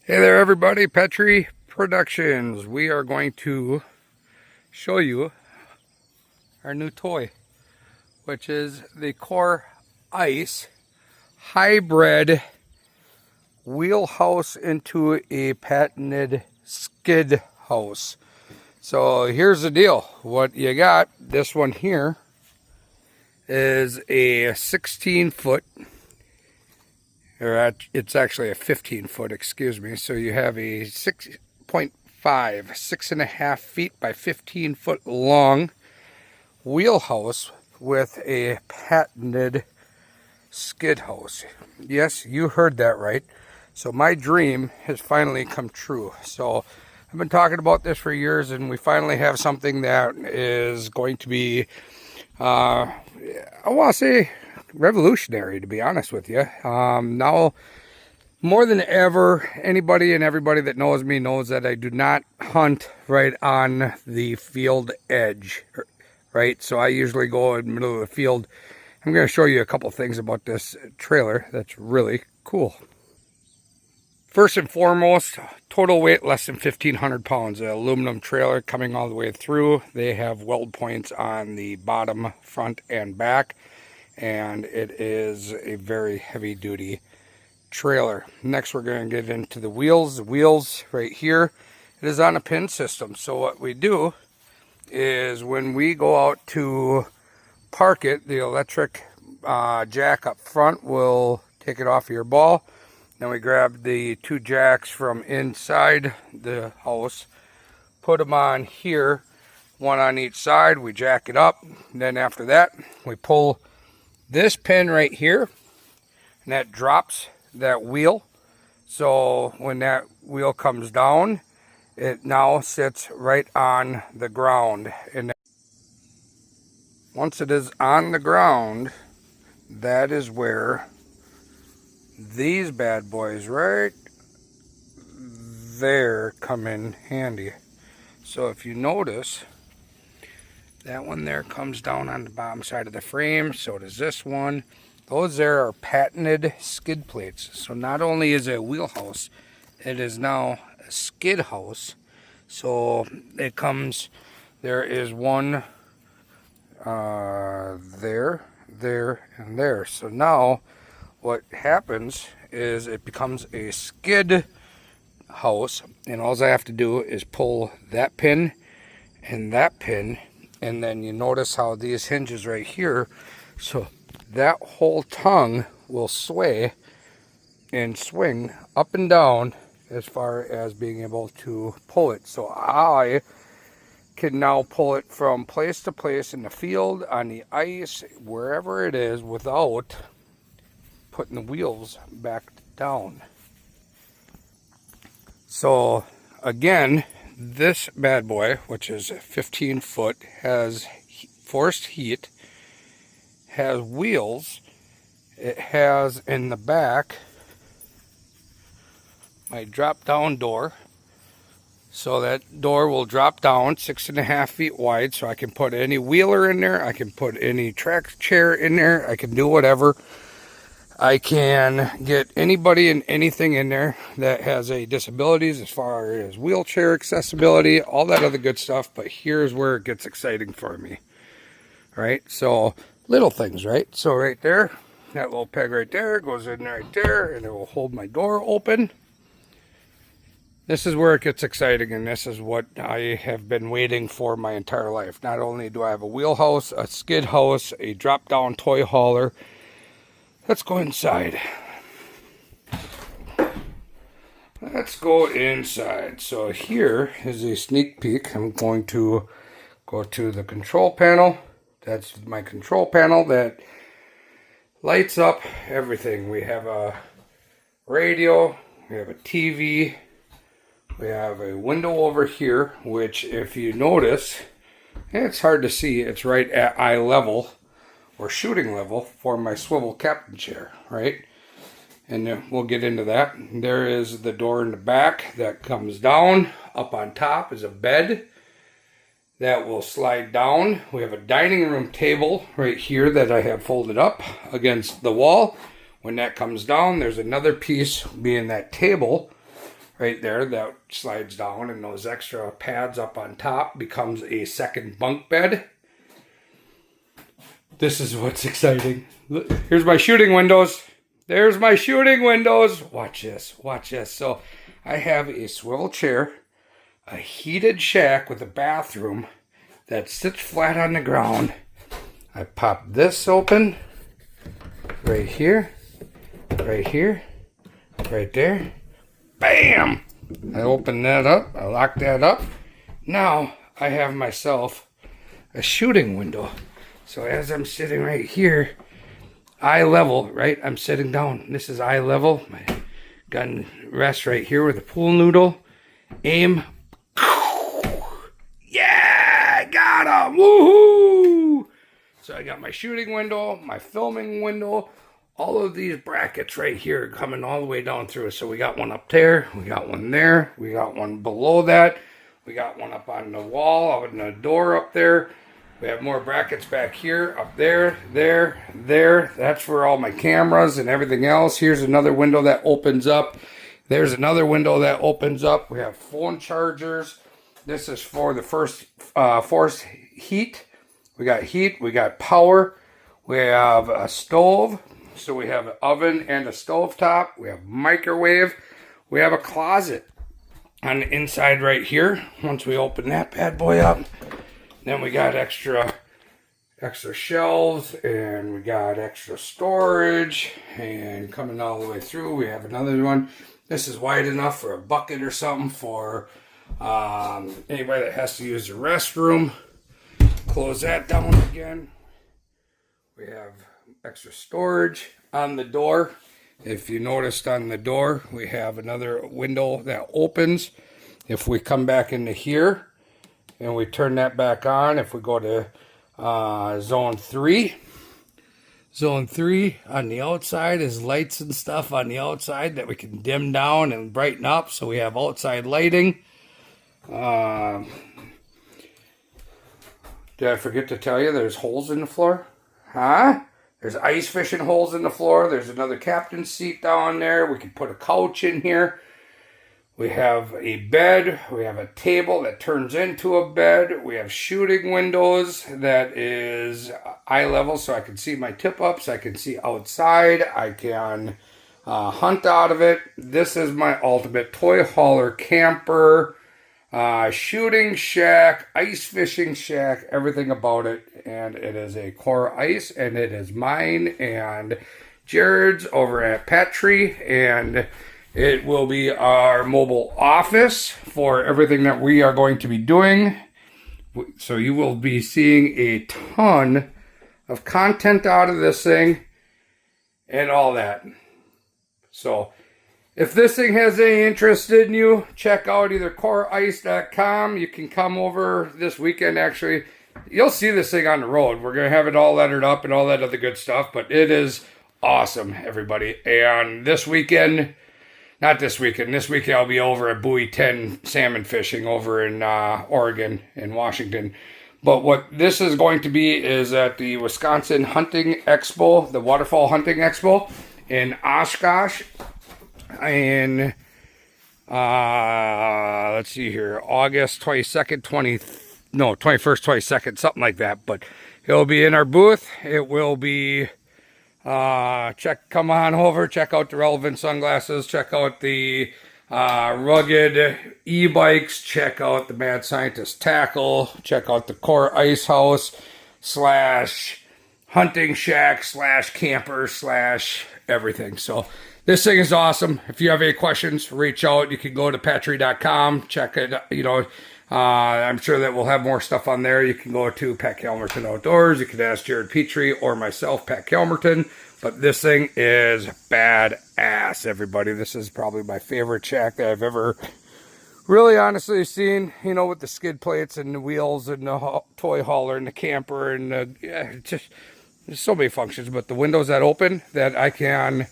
Hey there everybody, Petri Productions. We are going to show you our new toy, which is the Core Ice hybrid wheelhouse into a patented skid house. So here's the deal. What you got, this one here is a 16 foot, or it's actually a 15 foot, excuse me. So you have a 6.5, 6.5 feet by 15 foot long wheelhouse with a patented skid house. Yes, you heard that right. So my dream has finally come true. So I've been talking about this for years, and we finally have something that is going to be, I want to say, revolutionary, to be honest with you. Now, more than ever, anybody and everybody that knows me knows that I do not hunt right on the field edge, right? So I usually go in the middle of the field. I'm going to show you a couple things about this trailer that's really cool. First and foremost, total weight less than 1,500 pounds. An aluminum trailer coming all the way through. They have weld points on the bottom, front, and back. And it is a very heavy duty trailer. Next, we're going to get into the wheels. The wheels right here, it is on a pin system. So what we do is when we go out to park it, the electric jack up front will take it off of your ball. Then we grab the two jacks from inside the house, put them on here, one on each side. We jack it up. And then after that, we pull this pin right here, and that drops that wheel. So when that wheel comes down, it now sits right on the ground. And once it is on the ground, that is where these bad boys right there come in handy. So if you notice, that one there comes down on the bottom side of the frame. So does this one. Those there are patented skid plates. So not only is it a wheelhouse, it is now a skid house. So it comes, there is one there, and there. So now what happens is it becomes a skid house, and all I have to do is pull that pin and that pin. And then you notice how these hinges right here, so that whole tongue will sway and swing up and down as far as being able to pull it. So I can now pull it from place to place in the field, on the ice, wherever it is, without putting the wheels back down. So again, this bad boy, which is 15 foot, has forced heat, has wheels. It has in the back my drop down door. So that door will drop down 6.5 feet wide, so I can put any wheeler in there. I can put any track chair in there. I can do whatever. I can get anybody and anything in there that has a disabilities as far as wheelchair accessibility, all that other good stuff. But here's where it gets exciting for me, right? So little things, right? So right there, that little peg right there goes in right there, and it will hold my door open. This is where it gets exciting, and this is what I have been waiting for my entire life. Not only do I have a wheelhouse, a skid house, a drop-down toy hauler. Let's go inside. Let's go inside. So here is a sneak peek. I'm going to go to the control panel. That's my control panel that lights up everything. We have a radio, we have a TV, we have a window over here, which if you notice, it's hard to see, it's right at eye level or shooting level for my swivel captain chair, right? And we'll get into that. There is the door in the back that comes down. Up on top is a bed that will slide down. We have a dining room table right here that I have folded up against the wall. When that comes down, there's another piece being that table right there that slides down, and those extra pads up on top becomes a second bunk bed. This is what's exciting. Look, here's my shooting windows. There's my shooting windows. Watch this. Watch this. So I have a swivel chair, a heated shack with a bathroom that sits flat on the ground. I pop this open right here, right here, right there. Bam! I open that up. I lock that up. Now I have myself a shooting window. So as I'm sitting right here, eye level, right? I'm sitting down. This is eye level. My gun rests right here with a pool noodle. Aim. Yeah, got him. Woohoo! So I got my shooting window, my filming window, all of these brackets right here coming all the way down through. So we got one up there, we got one there, we got one below that, we got one up on the wall, up in the door up there. We have more brackets back here, up there, there, there. That's for all my cameras and everything else. Here's another window that opens up. There's another window that opens up. We have phone chargers. This is for the first force heat. We got heat, we got power. We have a stove. So we have an oven and a stove top. We have microwave. We have a closet on the inside right here. Once we open that bad boy up, then we got extra shelves, and we got extra storage, and coming all the way through, we have another one. This is wide enough for a bucket or something for anybody that has to use the restroom. Close that down again. We have extra storage on the door. If you noticed on the door, we have another window that opens. If we come back into here, and we turn that back on, if we go to zone 3. Zone 3 on the outside is lights and stuff on the outside that we can dim down and brighten up, so we have outside lighting. Did I forget to tell you there's holes in the floor? Huh? There's ice fishing holes in the floor. There's another captain's seat down there. We can put a couch in here. We have a bed, we have a table that turns into a bed, we have shooting windows that is eye level so I can see my tip-ups, I can see outside, I can hunt out of it. This is my ultimate toy hauler camper, shooting shack, ice fishing shack, everything about it. And it is a core ice, and it is mine and Jared's over at Petri, and it will be our mobile office for everything that we are going to be doing. So you will be seeing a ton of content out of this thing and all that. So if this thing has any interest in you, check out either coreice.com. You can come over this weekend, actually. You'll see this thing on the road. We're going to have it all lettered up and all that other good stuff. But it is awesome, everybody. And this weekend... Not this weekend. This weekend I'll be over at Buoy 10 salmon fishing over in Oregon and Washington. But what this is going to be is at the Wisconsin Hunting Expo, the Waterfall Hunting Expo in Oshkosh. And let's see here, August 22nd, 21st, 22nd, something like that. But it'll be in our booth. It will be... come on over, check out the relevant sunglasses, check out the rugged e-bikes, check out the Mad Scientist tackle, check out the Core Ice House / hunting shack / camper / everything. So this thing is awesome. If you have any questions, reach out. You can go to petri.com, check it, I'm sure that we'll have more stuff on there. You can go to Pat Calmerton Outdoors. You can ask Jared Petrie or myself, Pat Calmerton. But this thing is badass, everybody. This is probably my favorite shack that I've ever really honestly seen. With the skid plates and the wheels and the toy hauler and the camper and just there's so many functions. But the windows that open that I can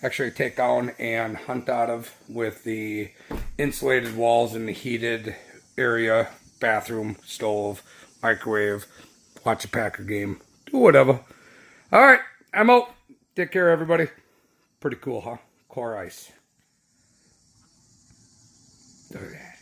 actually take down and hunt out of with the insulated walls and the heated area, bathroom, stove, microwave, watch a Packer game, do whatever. All right, I'm out. Take care, everybody. Pretty cool, huh? Core Ice. Okay.